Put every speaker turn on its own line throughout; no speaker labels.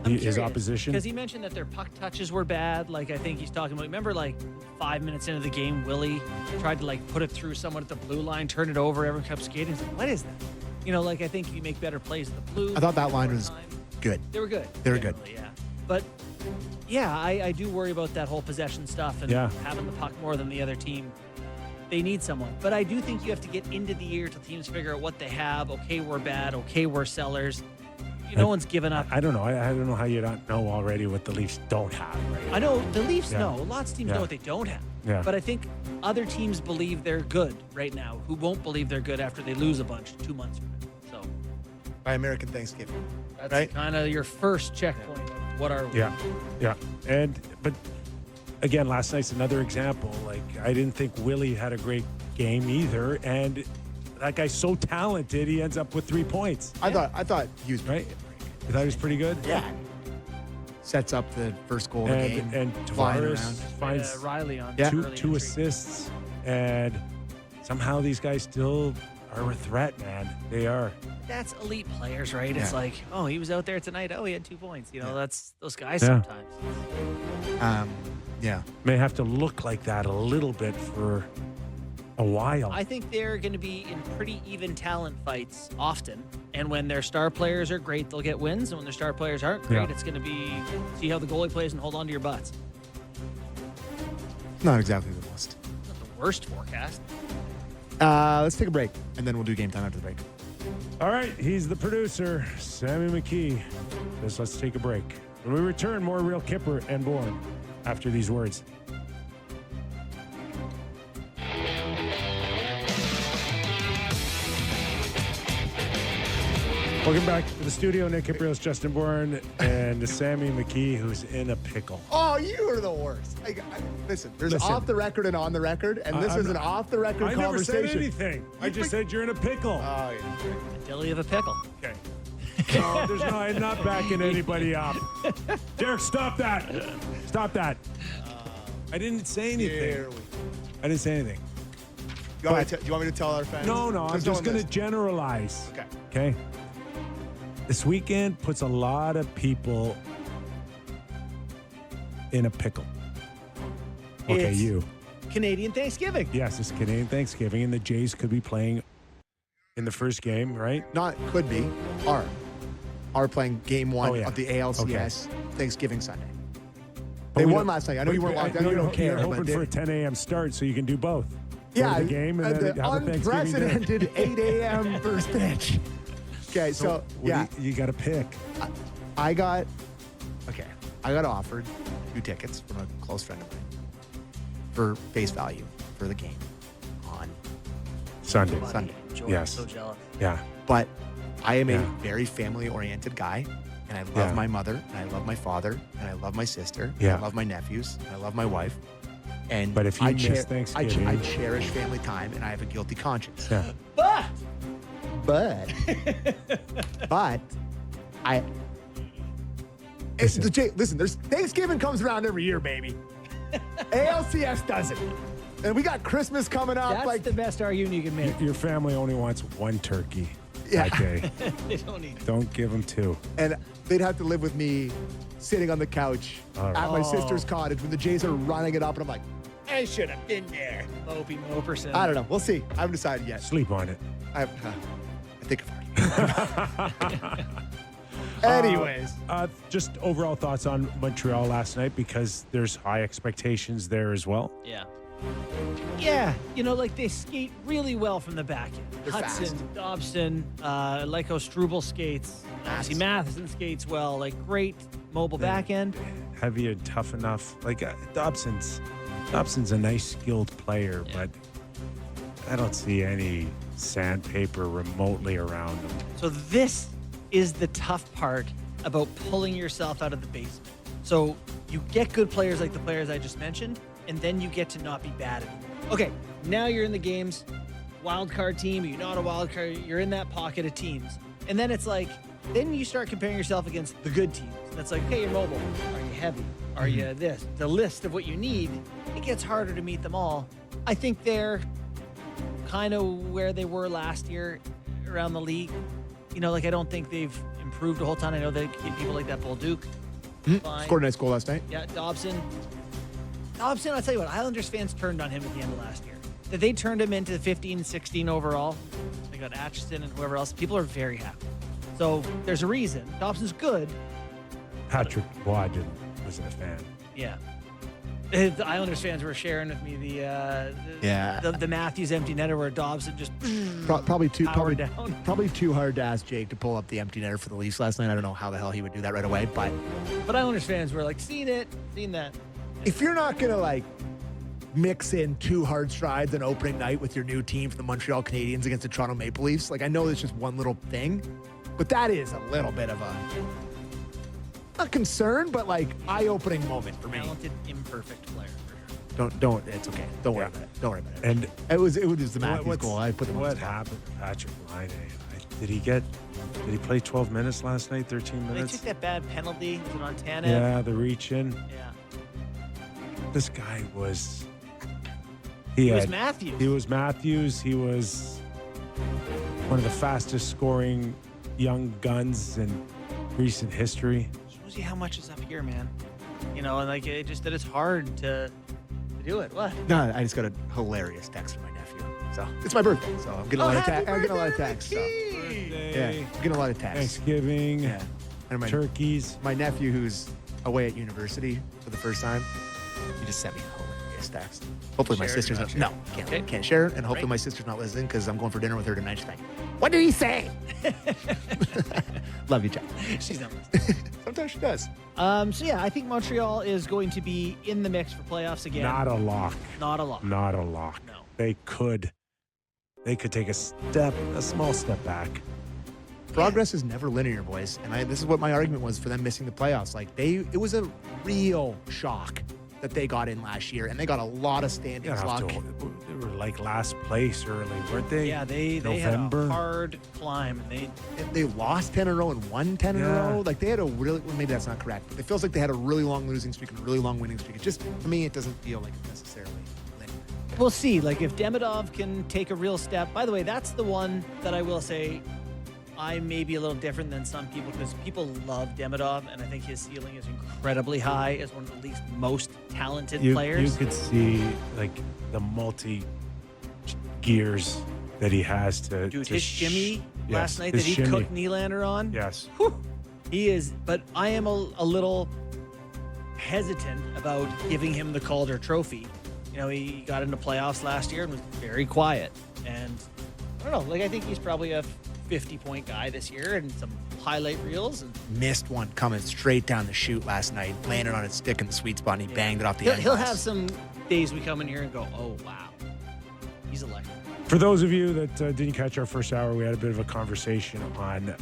His opposition,
because he mentioned that their puck touches were bad. Like, I think he's talking about, remember, like 5 minutes into the game, Willie tried to like put it through someone at the blue line, turn it over, everyone kept skating. He's like, what is that? You know, like, I think you make better plays at the blue.
I thought that line was good.
They were good.
They were good.
Yeah. But yeah, I do worry about that whole possession stuff and having the puck more than the other team. They need someone. But I do think you have to get into the year till teams figure out what they have. Okay, we're bad. Okay, we're sellers. No one's given up.
I don't know. I don't know how you don't know already what the Leafs don't have. Right?
I know the Leafs know. Lots of teams know what they don't have.
Yeah.
But I think other teams believe they're good right now who won't believe they're good after they lose a bunch 2 months from now. So
by American Thanksgiving.
That's
right?
kind of your first checkpoint. What are we?
Yeah. But again, last night's another example. Like, I didn't think Willie had a great game either. And that guy's so talented, he ends up with 3 points.
I thought he was
right. You thought he was pretty good?
Yeah. Sets up the first goal of the game.
And Tavares finds
Riley on
two assists. And somehow these guys still are a threat, man. They are.
That's elite players, right? It's like, oh, he was out there tonight. Oh, he had 2 points. You know, that's those guys sometimes.
May have to look like that a little bit for a while.
I think they're going to be in pretty even talent fights often. And when their star players are great, they'll get wins. And when their star players aren't great, it's going to be see how the goalie plays and hold on to your butts.
Not exactly the most.
Not the worst forecast.
Let's take a break, and then we'll do game time after the break.
All right, he's the producer, Sammy McKee. Let's take a break. When we return, more Real Kipper and Bourne after these words. Welcome back to the studio. Nick Kypreos, Justin Bourne, and Sammy McKee, who's in a pickle.
Oh, you are the worst. Listen, there's off the record and on the record, and this is an off the record conversation.
I never said anything. I just said you're in a pickle.
Oh, yeah.
A dilly of a pickle.
Okay. No, I'm not backing anybody up. Derek, stop that. Stop that. I didn't say anything. I didn't say anything.
Do you want me to tell our fans?
No, I'm just going to generalize. Okay. This weekend puts a lot of people in a pickle. Okay,
it's
you.
Canadian Thanksgiving.
Yes, it's Canadian Thanksgiving, and the Jays could be playing in the first game, right?
Not could be. Are playing game one of the ALCS Thanksgiving Sunday. They won last night. I know you weren't locked down. You don't care.
You're hoping for a 10 a.m. start so you can do both.
Yeah,
the game and then
the
have a Thanksgiving
unprecedented 8 a.m. first pitch. Okay, so
you got to pick.
I got offered 2 tickets from a close friend of mine for face value for the game on
Sunday.
Yes. So jealous.
Yeah.
But I am a very family-oriented guy, and I love my mother, and I love my father, and I love my sister, and I love my nephews, and I love my wife.
But if you miss Thanksgiving,
I cherish family time, and I have a guilty conscience.
Yeah.
But listen, there's Thanksgiving comes around every year, baby. ALCS doesn't. And we got Christmas coming up.
That's the best argument you can make.
Your family only wants 1 turkey that day.
They don't need.
Don't give them 2.
And they'd have to live with me sitting on the couch at my sister's cottage when the Jays are running it up, and I'm like, I should have been there.
Mopey Moperson.
I don't know. We'll see. I haven't decided yet.
Sleep on it.
I think I've already. Anyways.
Just overall thoughts on Montreal last night, because there's high expectations there as well.
Yeah. Yeah, like they skate really well from the back end.
They're
Hudson,
fast.
Dobson, like how Struble skates. Obviously, Matheson skates well. Like, great mobile back end.
Heavy and tough enough. Like, Dobson's a nice, skilled player, but I don't see any sandpaper remotely around him.
So this is the tough part about pulling yourself out of the basement. So you get good players like the players I just mentioned, and then you get to not be bad anymore. Okay, now you're in the games, wild card team, you're not a wild card, you're in that pocket of teams. And then it's like, then you start comparing yourself against the good teams. And it's like, okay, you're mobile. Are you heavy? Are you this? The list of what you need, it gets harder to meet them all. I think they're kind of where they were last year around the league. You know, like I don't think they've improved a whole ton. I know they keep people like that Bull Duke. Fine.
Scored a nice goal last night.
Yeah, Dobson. I'll tell you what, Islanders fans turned on him at the end of last year. That they turned him into 15, 16 overall. They got Atchison and whoever else. People are very happy. So there's a reason. Dobson's good.
Patrick Waugh wasn't a fan.
Yeah. The Islanders fans were sharing with me the Matthews empty netter where Dobson just
Probably too
down.
Probably too hard to ask Jake to pull up the empty netter for the Leafs last night. I don't know how the hell he would do that right away, but
Islanders fans were like, seen that.
if you're not gonna like mix in 2 hard strides on opening night with your new team for the Montreal Canadiens against the Toronto Maple Leafs, like I know it's just one little thing, but that is a little bit of a not concern, but like eye-opening moment for me.
Talented, imperfect player. For sure.
Don't. It's okay. Don't worry about it. Don't worry about it.
And
it was the Matthews goal. I put them on
what
the spot.
happened to Patrick Laine? Did he play 12 minutes last night, 13
They
minutes?
took that bad penalty. Was it on Tanev?
Yeah, the reach in.
Yeah.
This guy was...
He was Matthews.
He was Matthews. He was one of the fastest scoring young guns in recent history.
Shows you how much is up here, man. You know, and like it just that it's hard to do it. What?
No, I just got a hilarious text from my nephew. So it's my birthday, so I'm getting a lot of texts. I'm getting a lot of texts. So. Yeah, I'm getting a lot of texts.
Thanksgiving,
Yeah. And
turkeys.
my nephew, who's away at university for the first time, he just sent me a hilarious text. Hopefully my
Share it,
sister's
not
not.
share.
No,
Okay.
can't share it. And hopefully
Right.
my sister's not listening because I'm going for dinner with her tonight. She's like, "What did he say?" Love you, Jack.
She's not listening.
Sometimes she does.
So yeah, I think Montreal is going to be in the mix for playoffs again.
Not a lock.
Not a lot.
Not a lock.
No.
They could take a small step back.
Progress is never linear, boys. And this is what my argument was for them missing the playoffs. Like it was a real shock that they got in last year, and they got a lot of standings luck.
They were like last place early, weren't they?
Yeah, they had
November.
a hard climb, and
They lost 10 in a row and won 10 in a
Yeah.
row. Like they had a really, well, maybe that's not correct, but it feels like they had a really long losing streak and a really long winning streak. It just, to me, it doesn't feel like it's necessarily linear.
we'll see. Like if Demidov can take a real step. By the way, that's the one that I will say I may be a little different than some people because people love Demidov, and I think his ceiling is incredibly high as one of the least most talented players.
You could see like the multi gears that he has to.
Dude,
to
his shimmy last night that
his
he
shimmy.
cooked Nylander on.
Yes.
Whew, he is, but I am a little hesitant about giving him the Calder Trophy. You know, he got into playoffs last year and was very quiet. And I don't know, like I think he's probably a 50-point guy this year and some highlight reels. And
Missed one coming straight down the chute last night, landed on its stick in the sweet spot, and he banged it off the end.
he'll have some days we come in here and go, oh, wow, he's electric.
For those of you that didn't catch our first hour, we had a bit of a conversation on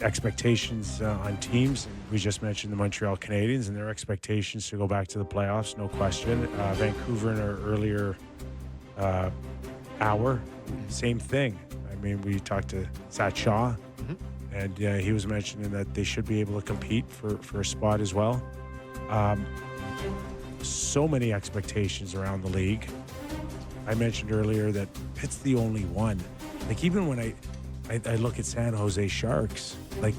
expectations on teams. We just mentioned the Montreal Canadiens and their expectations to go back to the playoffs, no question. Vancouver in our earlier hour, same thing. I mean, we talked to Sat Shaw, and he was mentioning that they should be able to compete for a spot as well. So many expectations around the league. I mentioned earlier that Pitt's the only one. Like even when I look at San Jose Sharks, like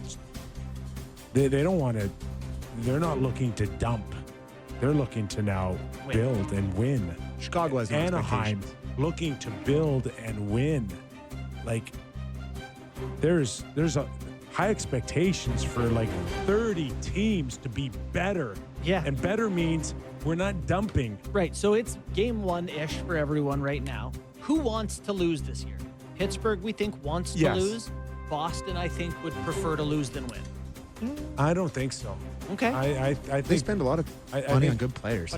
they don't want to. They're not looking to dump. They're looking to now build and win.
Chicago has no
Anaheim
expectations.
looking to build and win. Like there's a high expectations for like 30 teams to be better.
Yeah.
And better means we're not dumping.
Right, so it's game one-ish for everyone right now. Who wants to lose this year? Pittsburgh, we think, wants to
Yes.
lose. Boston, I think, would prefer to lose than win.
I don't think so.
Okay.
I think
They spend a lot of
I
money
think-
on good players.